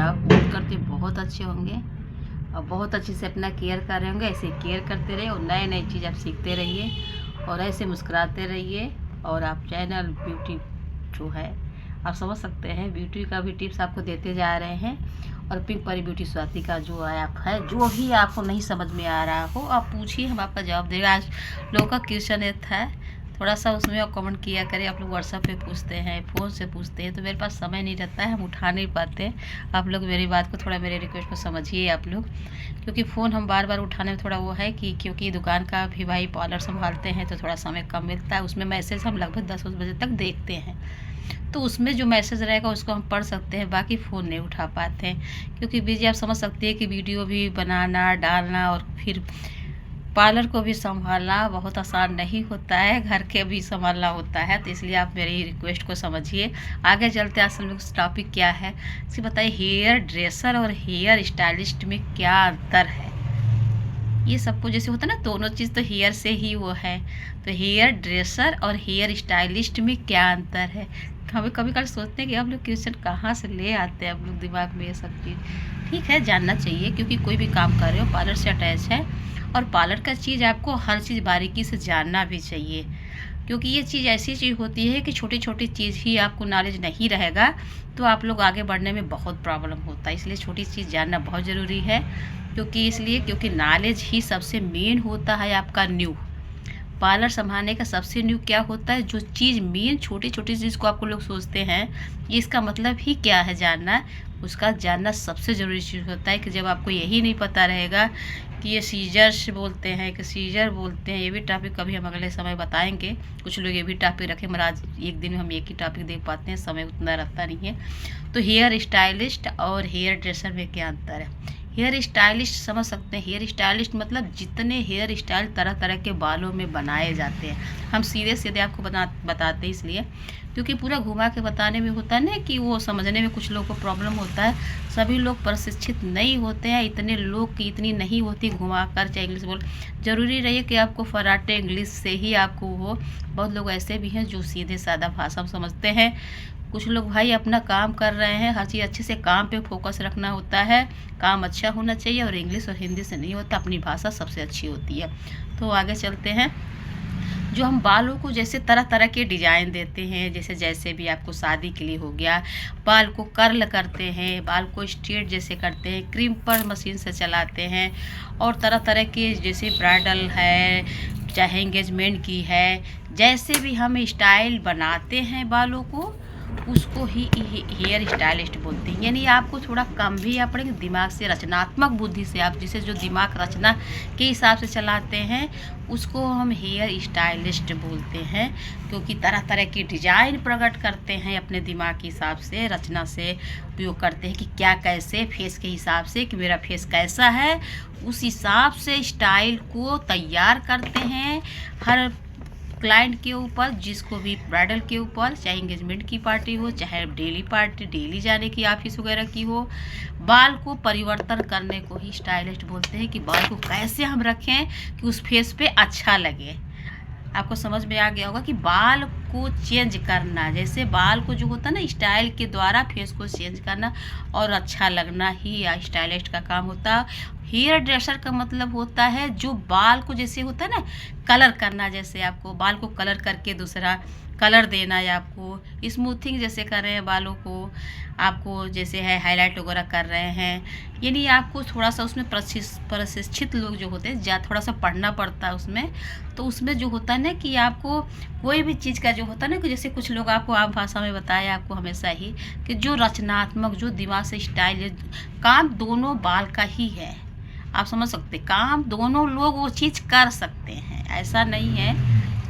आप उम्मीद करते बहुत अच्छे होंगे और बहुत अच्छे से अपना केयर कर रहे होंगे। ऐसे केयर करते रहिए और नए नई चीज़ आप सीखते रहिए और ऐसे मुस्कुराते रहिए। और आप चैनल ब्यूटी जो है आप समझ सकते हैं, ब्यूटी का भी टिप्स आपको देते जा रहे हैं। और पिंक परी ब्यूटी स्वाति का जो ऐप है, जो भी आपको नहीं समझ में आ रहा हो आप पूछिए, हम आपका जवाब देंगे। आज लोगों का क्वेश्चन ये था, थोड़ा सा उसमें आप कमेंट किया करें। आप लोग व्हाट्सएप पे पूछते हैं, फ़ोन से पूछते हैं, तो मेरे पास समय नहीं रहता है, हम उठा नहीं पाते। आप लोग मेरी बात को थोड़ा, मेरे रिक्वेस्ट को समझिए आप लोग, क्योंकि फ़ोन हम बार बार उठाने में थोड़ा वो है कि क्योंकि दुकान का भी भाई पार्लर संभालते हैं तो थोड़ा समय कम मिलता है। उसमें मैसेज हम लगभग 10 बजे तक देखते हैं, तो उसमें जो मैसेज रहेगा उसको हम पढ़ सकते हैं, बाकी फ़ोन नहीं उठा पाते हैं क्योंकि बिजी। आप समझ सकते हैं कि वीडियो भी बनाना, डालना और फिर पार्लर को भी संभालना बहुत आसान नहीं होता है, घर के भी संभालना होता है। तो इसलिए आप मेरी रिक्वेस्ट को समझिए। आगे चलते हैं, असल में टॉपिक क्या है इससे बताइए। हेयर ड्रेसर और हेयर स्टाइलिस्ट में क्या अंतर है? ये सबको जैसे होता है ना, दोनों चीज़ तो हेयर से ही वो है, तो हेयर ड्रेसर और हेयर स्टाइलिस्ट में क्या अंतर है? हमें कभी कभी सोचते हैं कि आप लोग क्वेश्चन कहाँ से ले आते हैं, आप लोग दिमाग में ये सब चीज़। ठीक है, जानना चाहिए, क्योंकि कोई भी काम कर रहे हो पार्लर से अटैच है और पार्लर का चीज़ आपको हर चीज़ बारीकी से जानना भी चाहिए, क्योंकि ये चीज़ ऐसी चीज़ होती है कि छोटी छोटी चीज़ ही आपको नॉलेज नहीं रहेगा तो आप लोग आगे बढ़ने में बहुत प्रॉब्लम होता है। इसलिए छोटी चीज़ जानना बहुत ज़रूरी है, क्योंकि नॉलेज ही सबसे मेन होता है आपका न्यू। पार्लर संभालने का सबसे न्यू क्या होता है, जो चीज़ मेन छोटी छोटी चीज़ को आपको लोग सोचते हैं ये इसका मतलब ही क्या है जानना, उसका जानना सबसे ज़रूरी चीज़ होता है। कि जब आपको यही नहीं पता रहेगा कि ये सीजर्स बोलते हैं कि सीजर बोलते हैं, ये भी टॉपिक कभी हम अगले समय बताएंगे। कुछ लोग ये भी टॉपिक रखें, मगर आज एक दिन में हम एक ही टॉपिक देख पाते हैं, समय उतना रहता नहीं है। तो हेयर स्टाइलिस्ट और हेयर ड्रेसर में क्या अंतर है? हेयर स्टाइलिस्ट समझ सकते हैं, हेयर स्टाइलिस्ट मतलब जितने हेयर स्टाइल तरह तरह के बालों में बनाए जाते हैं। हम सीधे सीधे आपको बताते हैं इसलिए क्योंकि पूरा घुमा के बताने में होता है ना कि वो समझने में कुछ लोगों को प्रॉब्लम होता है। सभी लोग प्रशिक्षित नहीं होते हैं, इतने लोग की इतनी नहीं होती घुमा कर चाहे इंग्लिश बोल। ज़रूरी रही कि आपको फराटे इंग्लिश से ही आपको हो। बहुत लोग ऐसे भी हैं जो सीधे सादा भाषा समझते हैं। कुछ लोग भाई अपना काम कर रहे हैं, हर चीज़ अच्छे से काम पे फोकस रखना होता है, काम अच्छा होना चाहिए और इंग्लिश और हिंदी से नहीं होता, अपनी भाषा सबसे अच्छी होती है। तो आगे चलते हैं। जो हम बालों को जैसे तरह तरह के डिज़ाइन देते हैं, जैसे भी आपको शादी के लिए हो गया, बाल को कर्ल करते हैं, बाल को स्ट्रेट जैसे करते हैं, क्रीम पर मशीन से चलाते हैं, और तरह तरह के जैसे ब्राइडल है चाहे एंगेजमेंट की है, जैसे भी हम स्टाइल बनाते हैं बालों को उसको ही हेयर स्टाइलिस्ट बोलते हैं। यानी आपको थोड़ा कम भी या पड़ेगा दिमाग से, रचनात्मक बुद्धि से, आप जिसे जो दिमाग रचना के हिसाब से चलाते हैं उसको हम हेयर स्टाइलिस्ट बोलते हैं, क्योंकि तरह तरह की डिजाइन प्रकट करते हैं अपने दिमाग के हिसाब से, रचना से उपयोग करते हैं कि क्या कैसे फेस के हिसाब से कि मेरा फेस कैसा है, उस हिसाब से स्टाइल को तैयार करते हैं हर क्लाइंट के ऊपर, जिसको भी ब्राइडल के ऊपर, चाहे एंगेजमेंट की पार्टी हो चाहे डेली पार्टी, डेली जाने की ऑफिस वगैरह की हो। बाल को परिवर्तन करने को ही स्टाइलिस्ट बोलते हैं कि बाल को कैसे हम रखें कि उस फेस पे अच्छा लगे। आपको समझ में आ गया होगा कि बाल को चेंज करना, जैसे बाल को जो होता है ना स्टाइल के द्वारा फेस को चेंज करना और अच्छा लगना ही स्टाइलिस्ट का काम होता है। हेयर ड्रेसर का मतलब होता है जो बाल को जैसे होता है ना कलर करना, जैसे आपको बाल को कलर करके दूसरा कलर देना, या आपको स्मूथिंग जैसे कर रहे हैं बालों को, आपको जैसे है हाईलाइट वगैरह कर रहे हैं, यानी आपको थोड़ा सा उसमें प्रशिक्षित लोग जो होते हैं थोड़ा सा पढ़ना पड़ता है उसमें। तो उसमें जो होता है ना कि आपको कोई भी चीज़ का जो होता है ना कि जैसे कुछ लोग आपको आम भाषा में बताया आपको हमेशा ही कि जो रचनात्मक, जो दिमाग से स्टाइल, काम दोनों बाल का ही है। आप समझ सकते, काम दोनों लोग वो चीज़ कर सकते हैं, ऐसा नहीं है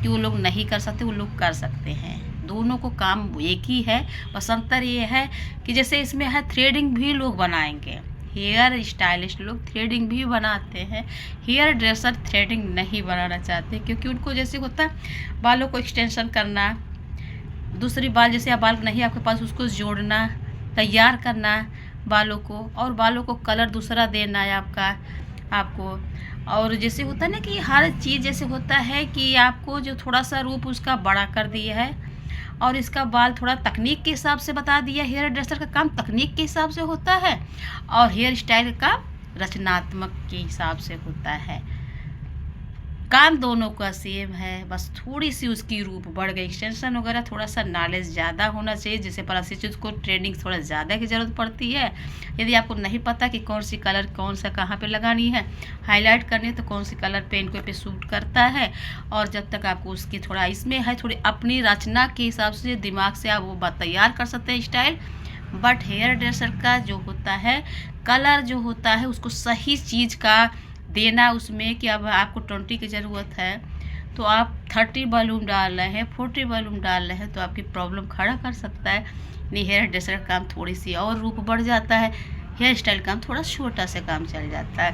कि वो लोग नहीं कर सकते, वो लोग कर सकते हैं। दोनों को काम एक ही है, बस अंतर ये है कि जैसे इसमें है थ्रेडिंग भी लोग बनाएंगे, हेयर स्टाइलिस्ट लोग थ्रेडिंग भी बनाते हैं, हेयर ड्रेसर थ्रेडिंग नहीं बनाना चाहते, क्योंकि उनको जैसे होता है बालों को एक्सटेंशन करना, दूसरी बाल जैसे बाल नहीं आपके पास उसको जोड़ना, तैयार करना बालों को, और बालों को कलर दूसरा देना है आपको। और जैसे होता है ना कि हर चीज़ जैसे होता है कि आपको जो थोड़ा सा रूप उसका बड़ा कर दिया है, और इसका बाल थोड़ा तकनीक के हिसाब से बता दिया। हेयर ड्रेसर का काम तकनीक के हिसाब से होता है और हेयर स्टाइल का रचनात्मक के हिसाब से होता है। काम दोनों का सेम है, बस थोड़ी सी उसकी रूप बढ़ गई। एक्सटेंशन वगैरह थोड़ा सा नॉलेज ज़्यादा होना चाहिए, जिससे प्रशिक्षित को ट्रेनिंग थोड़ा ज़्यादा की ज़रूरत पड़ती है। यदि आपको नहीं पता कि कौन सी कलर कौन सा कहाँ पे लगानी है, हाईलाइट करनी है, तो कौन सी कलर पेन को पे सूट करता है, और जब तक आपको उसकी थोड़ा इसमें है थोड़ी अपनी रचना के हिसाब से दिमाग से आप वो बात तैयार कर सकते हैं स्टाइल। बट हेयर ड्रेसर का जो होता है कलर जो होता है उसको सही चीज़ का देना उसमें, कि अब आपको 20 की ज़रूरत है तो आप 30 बलून डाल रहे हैं, 40 बलून डाल रहे हैं, तो आपकी प्रॉब्लम खड़ा कर सकता है। नहीं, हेयर ड्रेसर का काम थोड़ी सी और रूप बढ़ जाता है, हेयर स्टाइल काम थोड़ा छोटा सा काम चल जाता है।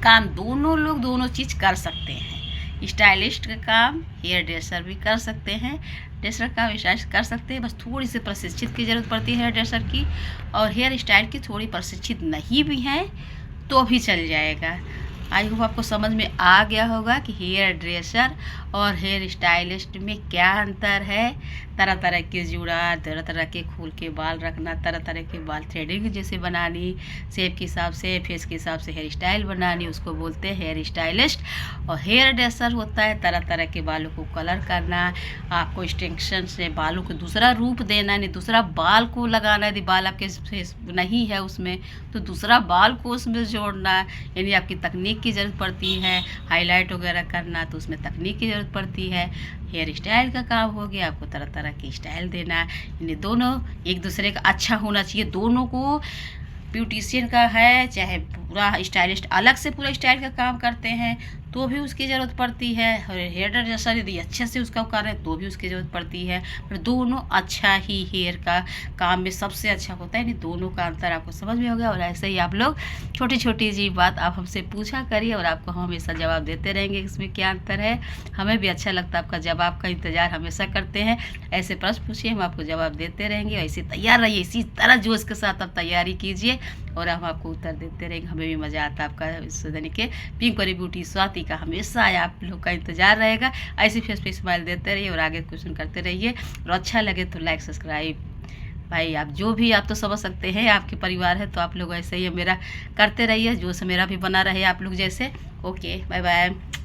काम दोनों लोग दोनों चीज़ कर सकते हैं। स्टाइलिस्ट का काम हेयर ड्रेसर भी कर सकते हैं, ड्रेसर का स्टाइल कर सकते हैं। बस थोड़ी सी प्रशिक्षित की ज़रूरत पड़ती है हेयर ड्रेसर की, और हेयर स्टाइल की थोड़ी प्रशिक्षित नहीं भी हैं तो भी चल जाएगा। आई होप आपको समझ में आ गया होगा कि हेयर ड्रेसर और हेयर स्टाइलिस्ट में क्या अंतर है। तरह तरह के जुड़ा, तरह तरह के खोल के बाल रखना, तरह तरह के बाल थ्रेडिंग जैसे बनानी, शेप के हिसाब से, फेस के हिसाब से हेयर स्टाइल बनानी, उसको बोलते हैं हेयर स्टाइलिस्ट। और हेयर ड्रेसर होता है तरह तरह के बालों को कलर करना, आपको एक्सटेंशन से बालों को दूसरा रूप देना, नहीं दूसरा बाल को लगाना। यदि बाल आपके फेस नहीं है उसमें तो दूसरा बाल को उसमें जोड़ना, यानी आपकी तकनीक की ज़रूरत पड़ती है। हाईलाइट वगैरह करना तो उसमें तकनीक की ज़रूरत पड़ती है। हेयर स्टाइल का काम हो गया आपको तरह तरह की स्टाइल देना, यानी दोनों एक दूसरे का अच्छा होना चाहिए। दोनों को ब्यूटिशियन का है चाहे पूरा स्टाइलिस्ट अलग से पूरा स्टाइल का काम करते हैं तो भी उसकी ज़रूरत पड़ती है, और हेयर ड्रेसर यदि अच्छे से उसका कर रहे हैं तो भी उसकी ज़रूरत पड़ती है। पर दोनों अच्छा ही हेयर का काम में सबसे अच्छा होता है, नहीं दोनों का अंतर आपको समझ में हो गया। और ऐसे ही आप लोग छोटी छोटी जी बात आप हमसे पूछा करिए और आपको हम हमेशा जवाब देते रहेंगे इसमें क्या अंतर है। हमें भी अच्छा लगता है, आपका जवाब का इंतज़ार हमेशा करते हैं। ऐसे प्रश्न पूछिए, हम आपको जवाब देते रहेंगे। ऐसे तैयार रहिए, इसी तरह जोश के साथ आप तैयारी कीजिए और हम आपको उत्तर देते रहेंगे। हमें भी मज़ा आता है आपका इस यानी कि पिंकरी ब्यूटी स्वाति का हमेशा आप लोग का इंतजार रहेगा। ऐसे फेस पे स्माइल देते रहिए और आगे क्वेश्चन करते रहिए, और अच्छा लगे तो लाइक सब्सक्राइब। भाई आप जो भी आप तो समझ सकते हैं, आपके परिवार है तो आप लोग ऐसे ही मेरा करते रहिए, जो से मेरा भी बना रहे आप लोग जैसे। Okay, bye bye.